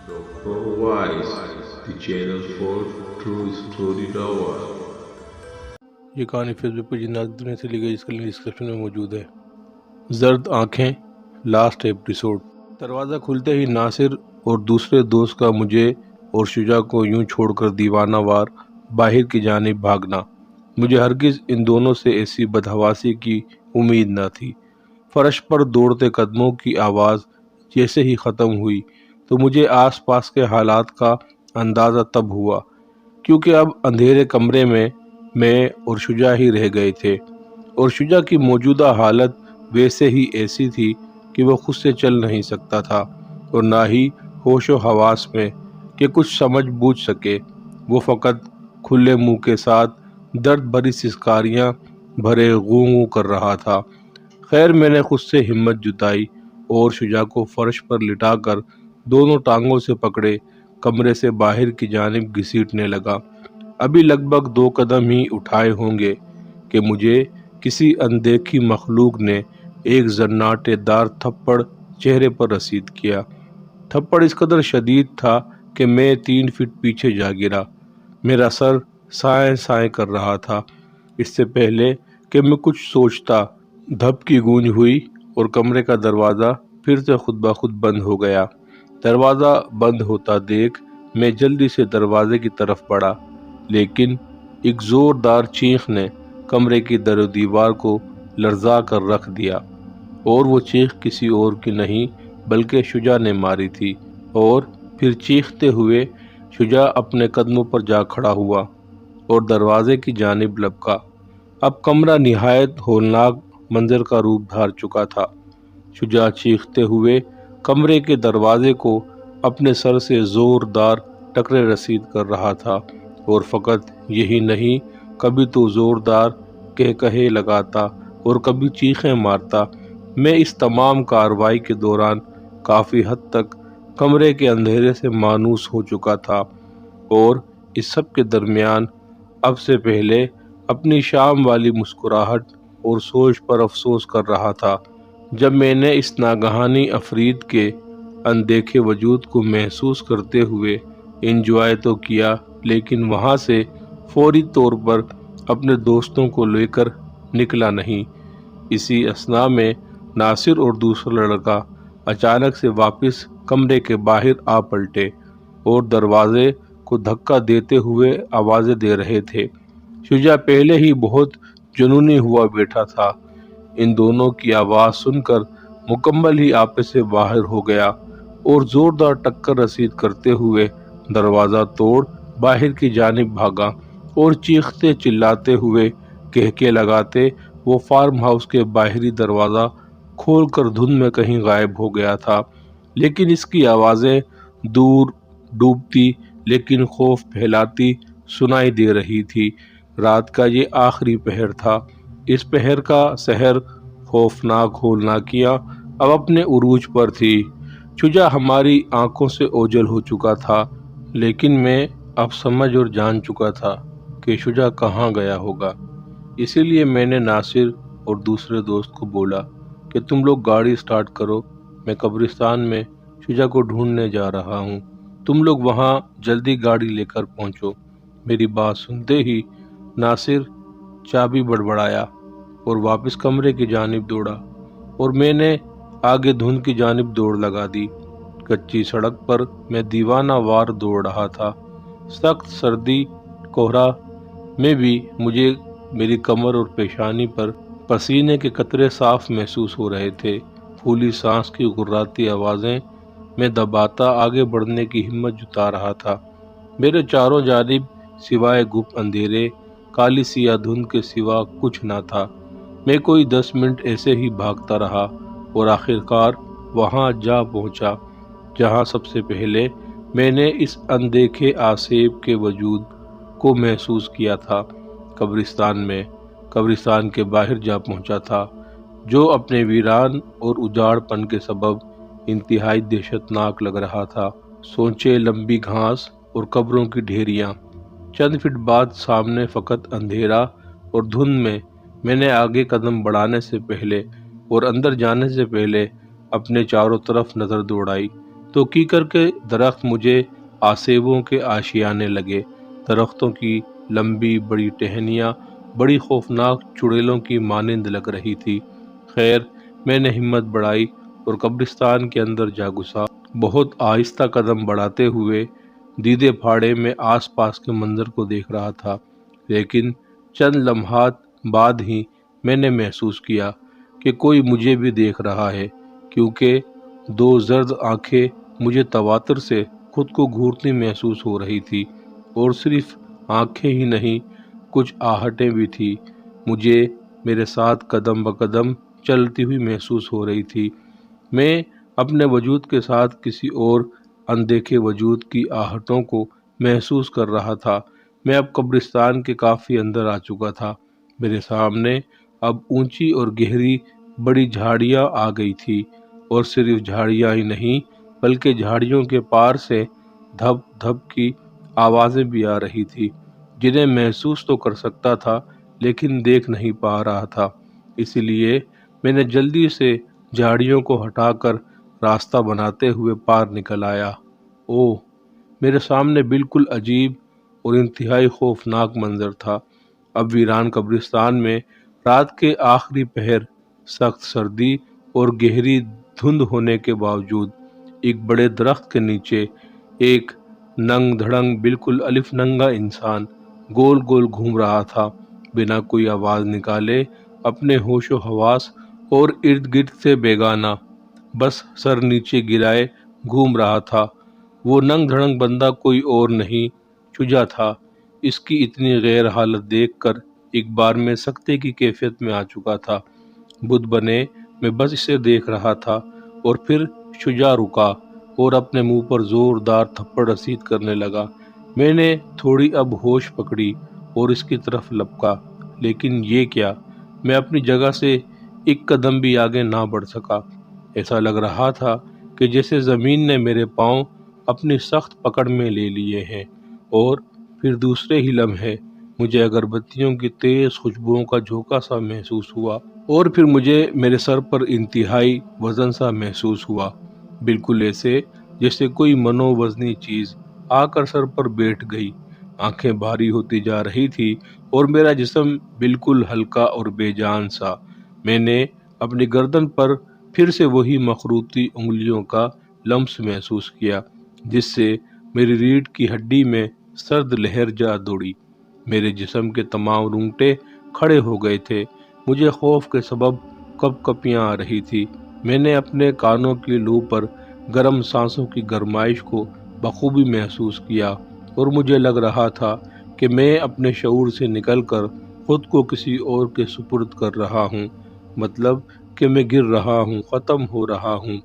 Dr. Wise, the channel for True Story Tower. یہ کہانی face بک پر جنات دنیا سے لی گئی، جس کا لنک ڈسکرپشن میں موجود ہے۔ زرد آنکھیں، لاسٹ ایپیسوڈ۔ دروازہ کھلتے ہی ناصر اور دوسرے دوست کا مجھے اور شجاع کو یوں چھوڑ کر دیوانہ وار باہر کی جانب بھاگنا، مجھے ہرگز ان دونوں سے ایسی بدحواسی کی امید نہ تھی۔ فرش پر دوڑتے قدموں کی آواز جیسے ہی ختم ہوئی تو مجھے آس پاس کے حالات کا اندازہ تب ہوا، کیونکہ اب اندھیرے کمرے میں اور شجاع ہی رہ گئے تھے، اور شجاع کی موجودہ حالت ویسے ہی ایسی تھی کہ وہ خود سے چل نہیں سکتا تھا اور نہ ہی ہوش و حواس میں کہ کچھ سمجھ بوجھ سکے۔ وہ فقط کھلے منہ کے ساتھ درد بھری سسکاریاں بھرے غوں غوں کر رہا تھا۔ خیر میں نے خود سے ہمت جتائی اور شجاع کو فرش پر لٹا کر دونوں ٹانگوں سے پکڑے کمرے سے باہر کی جانب گھسیٹنے لگا۔ ابھی لگ بھگ 2 قدم ہی اٹھائے ہوں گے کہ مجھے کسی اندیکھی مخلوق نے ایک زناٹے دار تھپڑ چہرے پر رسید کیا۔ تھپڑ اس قدر شدید تھا کہ میں 3 فٹ پیچھے جا گرا۔ میرا سر سائیں سائیں کر رہا تھا۔ اس سے پہلے کہ میں کچھ سوچتا، دھپ کی گونج ہوئی اور کمرے کا دروازہ پھر سے خود بخود بند ہو گیا۔ دروازہ بند ہوتا دیکھ میں جلدی سے دروازے کی طرف بڑھا، لیکن ایک زوردار چیخ نے کمرے کی در و دیوار کو لرزا کر رکھ دیا، اور وہ چیخ کسی اور کی نہیں بلکہ شجاع نے ماری تھی۔ اور پھر چیختے ہوئے شجاع اپنے قدموں پر جا کھڑا ہوا اور دروازے کی جانب لپکا۔ اب کمرہ نہایت ہولناک منظر کا روپ دھار چکا تھا۔ شجاع چیختے ہوئے کمرے کے دروازے کو اپنے سر سے زوردار ٹکرے رسید کر رہا تھا، اور فقط یہی نہیں، کبھی تو زوردار کہے لگاتا اور کبھی چیخیں مارتا۔ میں اس تمام کارروائی کے دوران کافی حد تک کمرے کے اندھیرے سے مانوس ہو چکا تھا، اور اس سب کے درمیان اب سے پہلے اپنی شام والی مسکراہٹ اور سوچ پر افسوس کر رہا تھا، جب میں نے اس ناگہانی افرید کے اندیکھے وجود کو محسوس کرتے ہوئے انجوائے تو کیا، لیکن وہاں سے فوری طور پر اپنے دوستوں کو لے کر نکلا نہیں۔ اسی اثناء میں ناصر اور دوسرا لڑکا اچانک سے واپس کمرے کے باہر آ پلٹے اور دروازے کو دھکا دیتے ہوئے آوازیں دے رہے تھے۔ شجاع پہلے ہی بہت جنونی ہوا بیٹھا تھا، ان دونوں کی آواز سن کر مکمل ہی آپے سے باہر ہو گیا اور زوردار ٹکر رسید کرتے ہوئے دروازہ توڑ باہر کی جانب بھاگا، اور چیختے چلاتے ہوئے کہکے لگاتے وہ فارم ہاؤس کے باہری دروازہ کھول کر دھند میں کہیں غائب ہو گیا تھا۔ لیکن اس کی آوازیں دور ڈوبتی لیکن خوف پھیلاتی سنائی دے رہی تھی۔ رات کا یہ آخری پہر تھا۔ اس پہر کا سحر خوفناک ہولناکیاں اب اپنے عروج پر تھی۔ شجاع ہماری آنکھوں سے اوجھل ہو چکا تھا، لیکن میں اب سمجھ اور جان چکا تھا کہ شجاع کہاں گیا ہوگا۔ اسی لیے میں نے ناصر اور دوسرے دوست کو بولا کہ تم لوگ گاڑی سٹارٹ کرو، میں قبرستان میں شجاع کو ڈھونڈنے جا رہا ہوں، تم لوگ وہاں جلدی گاڑی لے کر پہنچو۔ میری بات سنتے ہی ناصر چابی بڑبڑایا اور واپس کمرے کی جانب دوڑا، اور میں نے آگے دھند کی جانب دوڑ لگا دی۔ کچی سڑک پر میں دیوانہ وار دوڑ رہا تھا۔ سخت سردی کوہرا میں بھی مجھے میری کمر اور پیشانی پر پسینے کے قطرے صاف محسوس ہو رہے تھے۔ پھولی سانس کی غراتی آوازیں میں دباتا آگے بڑھنے کی ہمت جتا رہا تھا۔ میرے چاروں جانب سوائے گپ اندھیرے، کالی سیاہ دھند کے سوا کچھ نہ تھا۔ میں کوئی 10 منٹ ایسے ہی بھاگتا رہا اور آخرکار وہاں جا پہنچا جہاں سب سے پہلے میں نے اس اندیکھے آسیب کے وجود کو محسوس کیا تھا۔ قبرستان میں، قبرستان کے باہر جا پہنچا تھا، جو اپنے ویران اور اجاڑ پن کے سبب انتہائی دہشتناک لگ رہا تھا۔ سونچے لمبی گھاس اور قبروں کی ڈھیریاں۔ چند فٹ بعد سامنے فقط اندھیرا اور دھند میں نے آگے قدم بڑھانے سے پہلے اور اندر جانے سے پہلے اپنے چاروں طرف نظر دوڑائی۔ تو کیکر کے درخت مجھے آسیبوں کے آشیانے لگے۔ درختوں کی لمبی بڑی ٹہنیاں بڑی خوفناک چڑیلوں کی مانند لگ رہی تھی۔ خیر، میں نے ہمت بڑھائی اور قبرستان کے اندر جا گھسا۔ بہت آہستہ قدم بڑھاتے ہوئے دیدے پھاڑے میں آس پاس کے منظر کو دیکھ رہا تھا، لیکن چند لمحات بعد ہی میں نے محسوس کیا کہ کوئی مجھے بھی دیکھ رہا ہے، کیونکہ دو زرد آنکھیں مجھے تواتر سے خود کو گھورتی محسوس ہو رہی تھی، اور صرف آنکھیں ہی نہیں، کچھ آہٹیں بھی تھی مجھے میرے ساتھ قدم بقدم چلتی ہوئی محسوس ہو رہی تھی۔ میں اپنے وجود کے ساتھ کسی اور اندیکھے وجود کی آہٹوں کو محسوس کر رہا تھا۔ میں اب قبرستان کے کافی اندر آ چکا تھا۔ میرے سامنے اب اونچی اور گہری بڑی جھاڑیاں آ گئی تھی، اور صرف جھاڑیاں ہی نہیں بلکہ جھاڑیوں کے پار سے دھپ دھپ کی آوازیں بھی آ رہی تھی، جنہیں محسوس تو کر سکتا تھا لیکن دیکھ نہیں پا رہا تھا۔ اسی لیے میں نے جلدی سے جھاڑیوں کو ہٹا کر راستہ بناتے ہوئے پار نکل آیا۔ اوہ! میرے سامنے بالکل عجیب اور انتہائی خوفناک منظر تھا۔ اب ویران قبرستان میں رات کے آخری پہر، سخت سردی اور گہری دھند ہونے کے باوجود ایک بڑے درخت کے نیچے ایک ننگ دھڑنگ بالکل الف ننگا انسان گول گول گھوم رہا تھا، بنا کوئی آواز نکالے، اپنے ہوش و حواس اور ارد گرد سے بیگانہ، بس سر نیچے گرائے گھوم رہا تھا۔ وہ ننگ دھڑنگ بندہ کوئی اور نہیں، شجاع تھا۔ اس کی اتنی غیر حالت دیکھ کر ایک بار میں سکتے کی کیفیت میں آ چکا تھا۔ بدھ بنے میں بس اسے دیکھ رہا تھا، اور پھر شجاع رکا اور اپنے منہ پر زوردار تھپڑ رسید کرنے لگا۔ میں نے تھوڑی اب ہوش پکڑی اور اس کی طرف لپکا، لیکن یہ کیا! میں اپنی جگہ سے ایک قدم بھی آگے نہ بڑھ سکا۔ ایسا لگ رہا تھا کہ جیسے زمین نے میرے پاؤں اپنی سخت پکڑ میں لے لیے ہیں، اور پھر دوسرے ہی لمحے مجھے اگربتیوں کی تیز خوشبوؤں کا جھونکا سا محسوس ہوا، اور پھر مجھے میرے سر پر انتہائی وزن سا محسوس ہوا، بالکل ایسے جیسے کوئی منو وزنی چیز آ کر سر پر بیٹھ گئی۔ آنکھیں بھاری ہوتی جا رہی تھی اور میرا جسم بالکل ہلکا اور بے جان سا۔ میں نے اپنی گردن پر پھر سے وہی مخروطی انگلیوں کا لمس محسوس کیا، جس سے میری ریڑھ کی ہڈی میں سرد لہر جا دوڑی۔ میرے جسم کے تمام رونگٹے کھڑے ہو گئے تھے، مجھے خوف کے سبب کپ کپیاں آ رہی تھی۔ میں نے اپنے کانوں کی لو پر گرم سانسوں کی گرمائش کو بخوبی محسوس کیا، اور مجھے لگ رہا تھا کہ میں اپنے شعور سے نکل کر خود کو کسی اور کے سپرد کر رہا ہوں، مطلب کہ میں گر رہا ہوں، ختم ہو رہا ہوں۔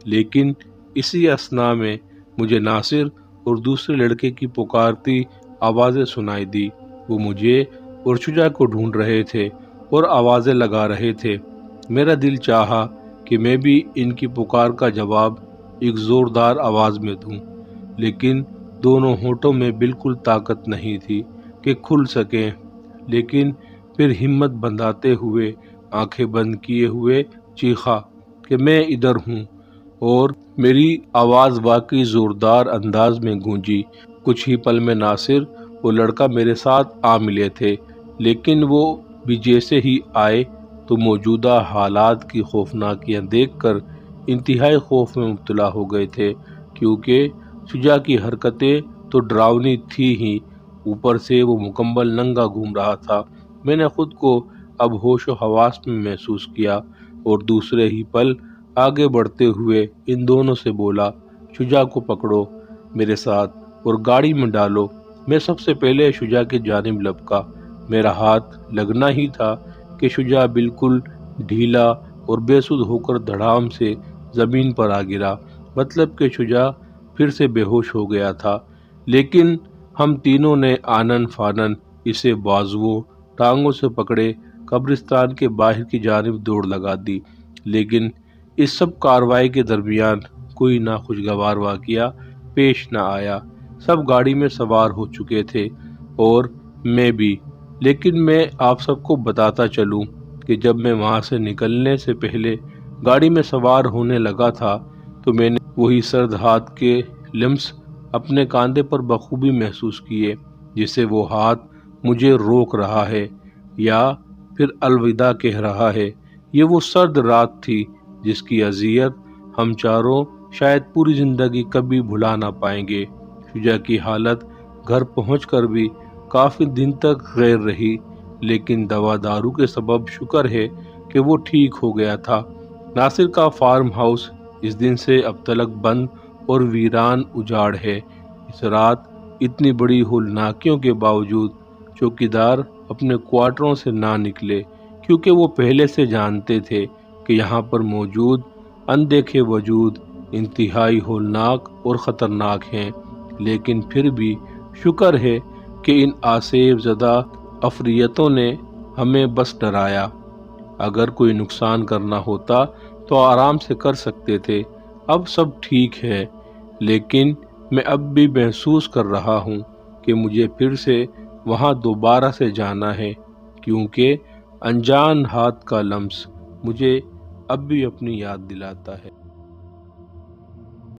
لیکن اسی اثنا میں مجھے ناصر اور دوسرے لڑکے کی پکارتی آوازیں سنائی دی۔ وہ مجھے اور شجاع کو ڈھونڈ رہے تھے اور آوازیں لگا رہے تھے۔ میرا دل چاہا کہ میں بھی ان کی پکار کا جواب ایک زوردار آواز میں دوں، لیکن دونوں ہونٹوں میں بالکل طاقت نہیں تھی کہ کھل سکیں۔ لیکن پھر ہمت بندھاتے ہوئے، آنکھیں بند کیے ہوئے چیخا کہ میں ادھر ہوں، اور میری آواز واقعی زوردار انداز میں گونجی۔ کچھ ہی پل میں ناصر وہ لڑکا میرے ساتھ آ ملے تھے، لیکن وہ بھی جیسے ہی آئے تو موجودہ حالات کی خوفناکیاں دیکھ کر انتہائی خوف میں مبتلا ہو گئے تھے، کیونکہ شجاع کی حرکتیں تو ڈراؤنی تھی ہی، اوپر سے وہ مکمل ننگا گھوم رہا تھا۔ میں نے خود کو اب ہوش و حواس میں محسوس کیا، اور دوسرے ہی پل آگے بڑھتے ہوئے ان دونوں سے بولا، شجاع کو پکڑو میرے ساتھ اور گاڑی میں ڈالو۔ میں سب سے پہلے شجاع کی جانب لپکا۔ میرا ہاتھ لگنا ہی تھا کہ شجاع بالکل ڈھیلا اور بے سدھ ہو کر دھڑام سے زمین پر آ گرا، مطلب کہ شجاع پھر سے بے ہوش ہو گیا تھا۔ لیکن ہم تینوں نے آنن فانن اسے بازوؤں ٹانگوں سے پکڑے قبرستان کے باہر کی جانب دوڑ لگا دی۔ لیکن اس سب کارروائی کے درمیان کوئی ناخوشگوار واقعہ پیش نہ آیا۔ سب گاڑی میں سوار ہو چکے تھے، اور میں بھی۔ لیکن میں آپ سب کو بتاتا چلوں کہ جب میں وہاں سے نکلنے سے پہلے گاڑی میں سوار ہونے لگا تھا تو میں نے وہی سرد ہاتھ کے لمس اپنے کاندھے پر بخوبی محسوس کیے، جسے وہ ہاتھ مجھے روک رہا ہے یا پھر الوداع کہہ رہا ہے۔ یہ وہ سرد رات تھی جس کی اذیت ہم چاروں شاید پوری زندگی کبھی بھلا نہ پائیں گے۔ شجاع کی حالت گھر پہنچ کر بھی کافی دن تک غیر رہی، لیکن دوا دارو کے سبب شکر ہے کہ وہ ٹھیک ہو گیا تھا۔ ناصر کا فارم ہاؤس اس دن سے اب تلک بند اور ویران اجاڑ ہے۔ اس رات اتنی بڑی ہولناکیوں کے باوجود چوکیدار اپنے کوارٹروں سے نہ نکلے، کیونکہ وہ پہلے سے جانتے تھے کہ یہاں پر موجود اندیکھے وجود انتہائی ہولناک اور خطرناک ہیں، لیکن پھر بھی شکر ہے کہ ان آسیب زدہ افریتوں نے ہمیں بس ڈرایا۔ اگر کوئی نقصان کرنا ہوتا تو آرام سے کر سکتے تھے۔ اب سب ٹھیک ہے، لیکن میں اب بھی محسوس کر رہا ہوں کہ مجھے پھر سے وہاں دوبارہ سے جانا ہے، کیونکہ انجان ہاتھ کا لمس مجھے اب بھی اپنی یاد دلاتا ہے۔